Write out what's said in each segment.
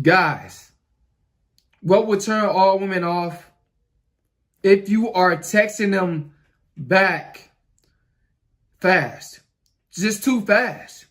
Guys, what would turn all women off? If you are texting them back fast, just too fast.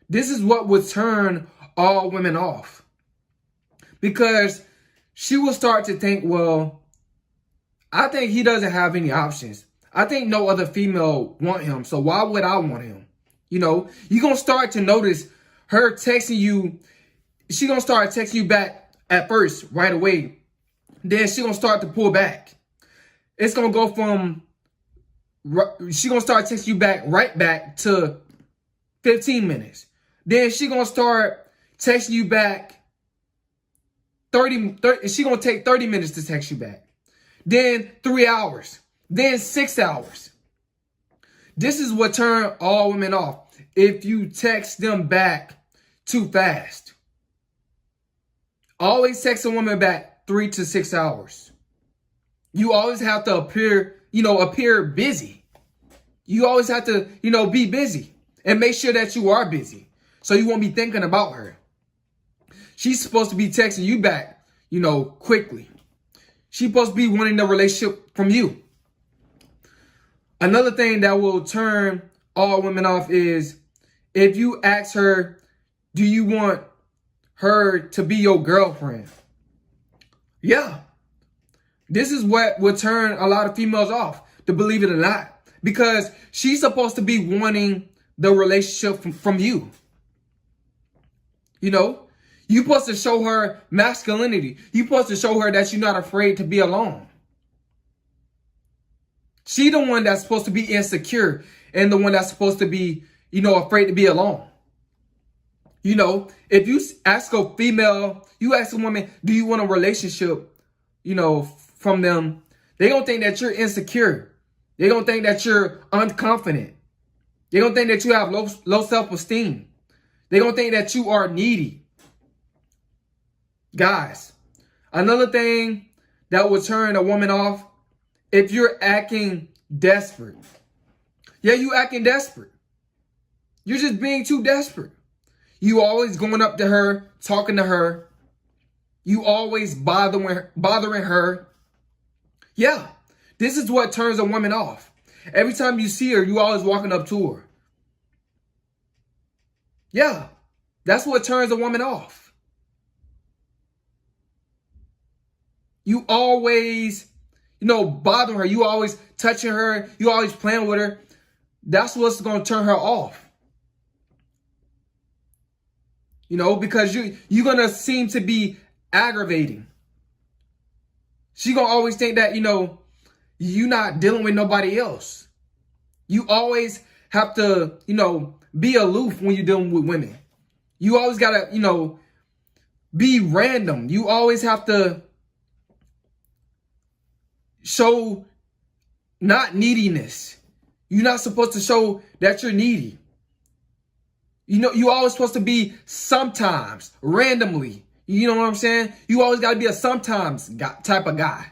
This is what would turn all women off. Because she will start to think, well, I think he doesn't have any options. I think no other female want him, so why would I want him? You know, you're going to start to notice her texting you. She's going to start texting you back at first, right away. Then she's going to start to pull back. It's going to go from, she's going to start texting you back right back to 15 minutes. Then she's going to start texting you back 30, she's going to take 30 minutes to text you back. Then 3 hours. Then 6 hours. This is what turns all women off. If you text them back too fast. Always text a woman back 3 to 6 hours. You always have to appear busy. You always have to, be busy. And make sure that you are busy. So you won't be thinking about her. She's supposed to be texting you back, quickly. She's supposed to be wanting the relationship from you. Another thing that will turn all women off is if you ask her, do you want her to be your girlfriend? Yeah. This is what will turn a lot of females off, to believe it or not. Because she's supposed to be wanting the relationship from you. You're supposed to show her masculinity. You're supposed to show her that you're not afraid to be alone. She the one that's supposed to be insecure and the one that's supposed to be, afraid to be alone. If you ask a female, you ask a woman, do you want a relationship, from them, they're going to think that you're insecure. They're going to think that you're unconfident. They're going to think that you have low self-esteem. They're going to think that you are needy. Guys, another thing that will turn a woman off, if you're acting desperate. Yeah, you acting desperate. You're just being too desperate. You always going up to her, talking to her. You always bothering her. Yeah, this is what turns a woman off. Every time you see her, you always walking up to her. Yeah, that's what turns a woman off. You always, bothering her. You always touching her. You always playing with her. That's what's going to turn her off. Because you're going to seem to be aggravating. She's going to always think that, you're not dealing with nobody else. You always have to, be aloof when you're dealing with women. You always got to, be random. You always have to show not neediness. You're not supposed to show that you're needy. You always supposed to be sometimes, randomly. You know what I'm saying? You always got to be a sometimes type of guy.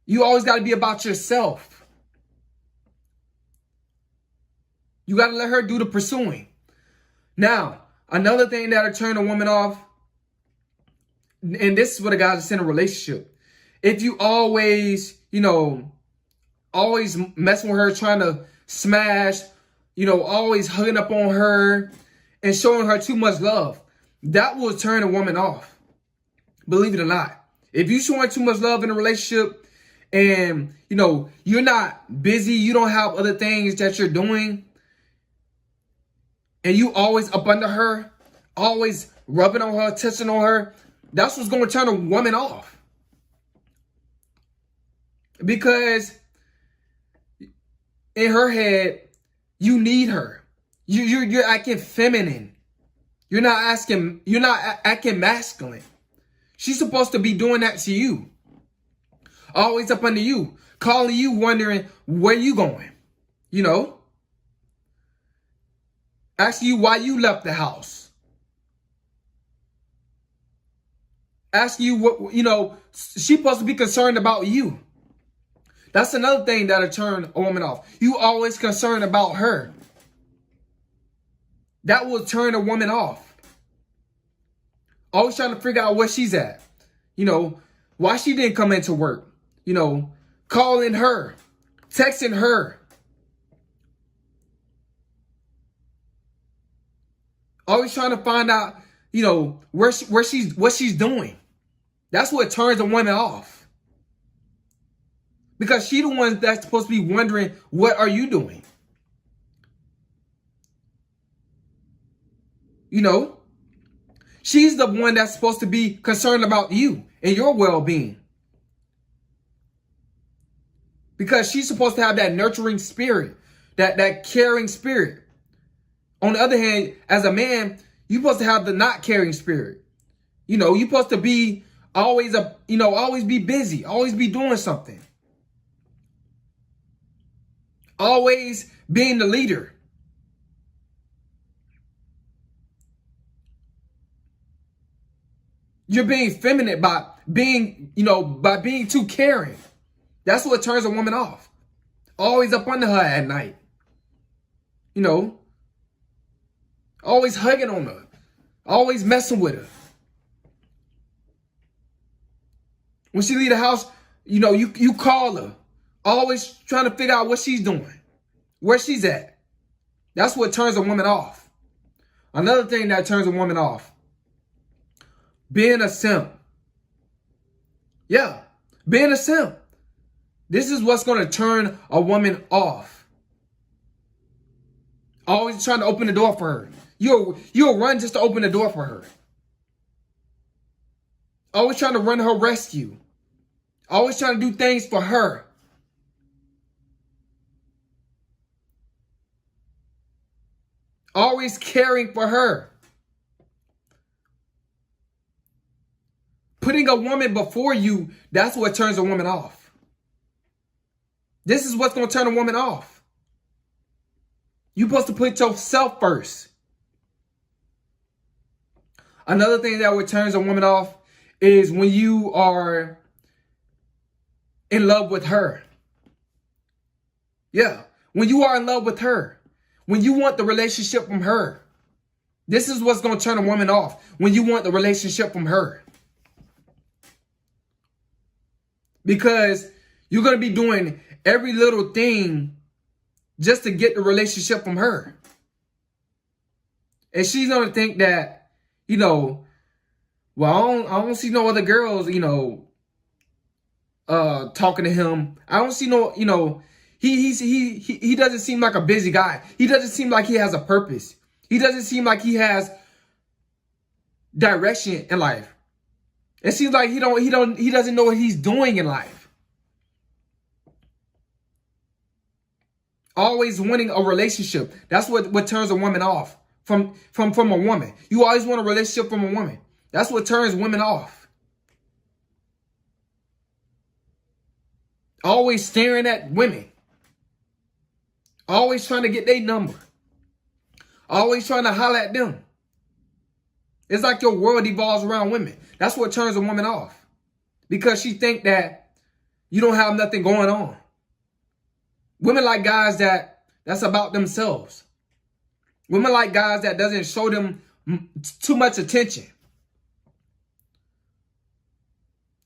You always got to be about yourself. You got to let her do the pursuing. Now, another thing that'll turn a woman off, and this is what a guy that's in a relationship. If you always, always messing with her, trying to smash, always hugging up on her and showing her too much love, that will turn a woman off. Believe it or not. If you're showing too much love in a relationship and, you're not busy, you don't have other things that you're doing, and you always up under her, always rubbing on her, touching on her, that's what's going to turn a woman off. Because in her head, you need her. You're acting feminine. You're not acting masculine. She's supposed to be doing that to you. Always up under you. Calling you, wondering where you going. Asking you why you left the house. Asking you what, she's supposed to be concerned about you. That's another thing that'll turn a woman off. You always concerned about her. That will turn a woman off. Always trying to figure out where she's at. You know, why she didn't come into work. You know, calling her, texting her. Always trying to find out, you know, what she's doing. That's what turns a woman off. Because she the one that's supposed to be wondering, what are you doing? You know, she's the one that's supposed to be concerned about you and your well-being. Because she's supposed to have that nurturing spirit, that caring spirit. On the other hand, as a man, you're supposed to have the not caring spirit. You know, you're supposed to be always always be busy, always be doing something. Always being the leader. You're being feminine by being too caring. That's what turns a woman off. Always up under her at night. You know, always hugging on her. Always messing with her. When she leave the house, you know, you call her. Always trying to figure out what she's doing. Where she's at. That's what turns a woman off. Another thing that turns a woman off. Being a simp. Yeah, being a simp. This is what's going to turn a woman off. Always trying to open the door for her. You'll run just to open the door for her. Always trying to run her rescue. Always trying to do things for her. Always caring for her. Putting a woman before you, that's what turns a woman off. This is what's going to turn a woman off. You're supposed to put yourself first. Another thing that would turns a woman off is when you are in love with her. Yeah, when you are in love with her. When you want the relationship from her. This is what's going to turn a woman off. When you want the relationship from her. Because you're going to be doing every little thing just to get the relationship from her. And she's going to think that, you know, well, I don't see no other girls, you know, talking to him. I don't see no, you know, he doesn't seem like a busy guy. He doesn't seem like he has a purpose. He doesn't seem like he has direction in life. It seems like he doesn't know what he's doing in life. Always wanting a relationship. That's what turns a woman off from a woman. You always want a relationship from a woman. That's what turns women off. Always staring at women. Always trying to get their number. Always trying to holler at them. It's like your world evolves around women. That's what turns a woman off. Because she think that you don't have nothing going on. Women like guys that's about themselves. Women like guys that doesn't show them too much attention.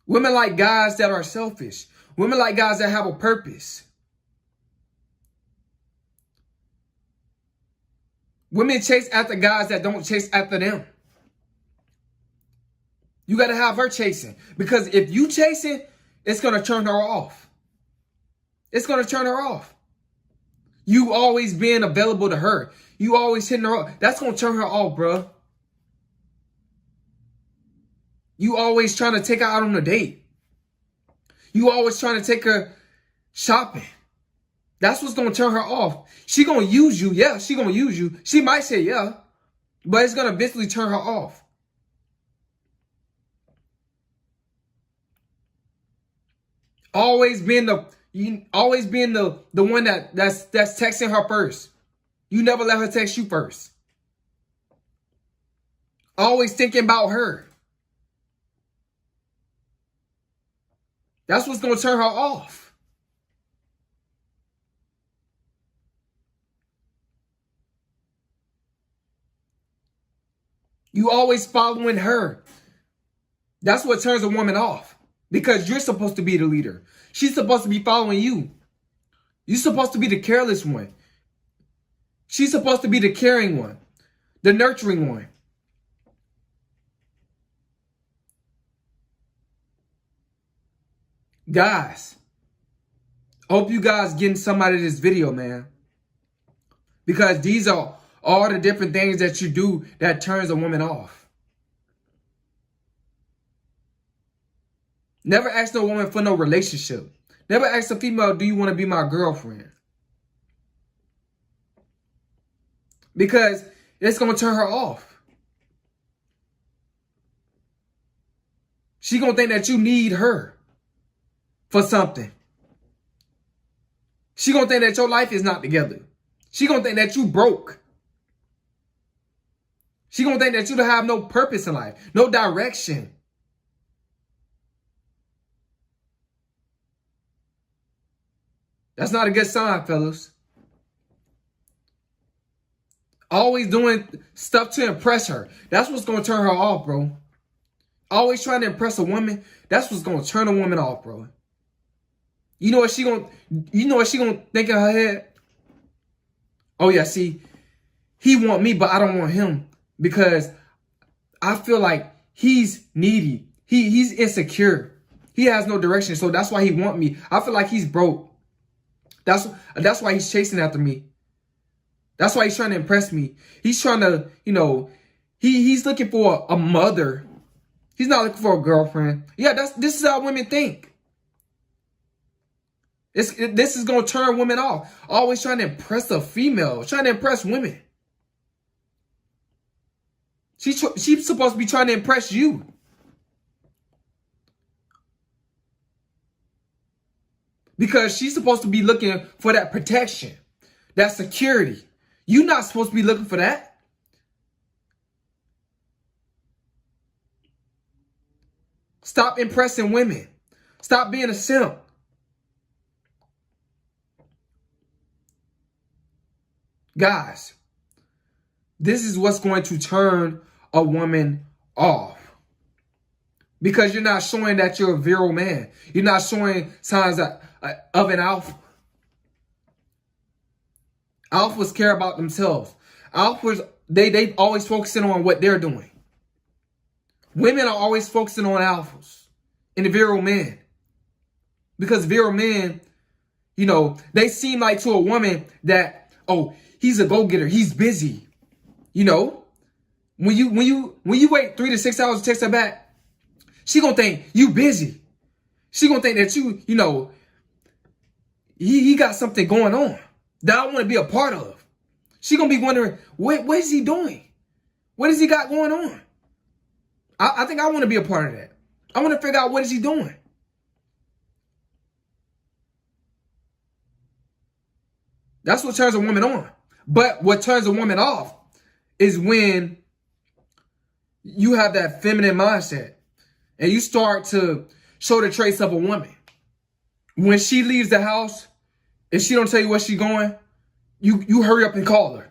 Women like guys that are selfish. Women like guys that have a purpose. Women chase after guys that don't chase after them. You got to have her chasing. Because if you chasing, it's going to turn her off. It's going to turn her off. You always being available to her. You always hitting her up. That's going to turn her off, bro. You always trying to take her out on a date. You always trying to take her shopping. That's what's going to turn her off. She going to use you. Yeah, she going to use you. She might say yeah, but it's going to eventually turn her off. Always being the one that's texting her first. You never let her text you first. Always thinking about her. That's what's going to turn her off. You always following her. That's what turns a woman off. Because you're supposed to be the leader. She's supposed to be following you. You're supposed to be the careless one. She's supposed to be the caring one. The nurturing one. Guys, hope you guys getting some out of this video, man. Because these are all the different things that you do that turns a woman off. Never ask no woman for no relationship. Never ask a female, do you want to be my girlfriend? Because it's going to turn her off. She going to think that you need her for something. She going to think that your life is not together. She going to think that you broke. She going to think that you don't have no purpose in life, no direction. That's not a good sign, fellas. Always doing stuff to impress her. That's what's going to turn her off, bro. Always trying to impress a woman. That's what's going to turn a woman off, bro. You know what she going to think in her head? Oh yeah, see, he want me, but I don't want him because I feel like he's needy. He's insecure. He has no direction, so that's why he want me. I feel like he's broke. That's why he's chasing after me. That's why he's trying to impress me. He's trying to, he's looking for a mother. He's not looking for a girlfriend. Yeah, this is how women think. This is going to turn women off. Always trying to impress a female. Trying to impress women. She's supposed to be trying to impress you. Because she's supposed to be looking for that protection. That security. You're not supposed to be looking for that. Stop impressing women. Stop being a simp. Guys, this is what's going to turn a woman off. Because you're not showing that you're a virile man. You're not showing signs of an alpha. Alphas care about themselves. Alphas, they always focusing on what they're doing. Women are always focusing on alphas and the virile men. Because virile men, they seem like to a woman that, oh, he's a go-getter. He's busy. When you wait 3 to 6 hours to text her back, she gonna think you busy. She gonna think that he got something going on that I want to be a part of. She gonna be wondering, what is he doing? What does he got going on? I think I want to be a part of that. I want to figure out what is he doing. That's what turns a woman on. But what turns a woman off is when you have that feminine mindset and you start to show the traits of a woman. When she leaves the house, if she don't tell you where she's going, you hurry up and call her.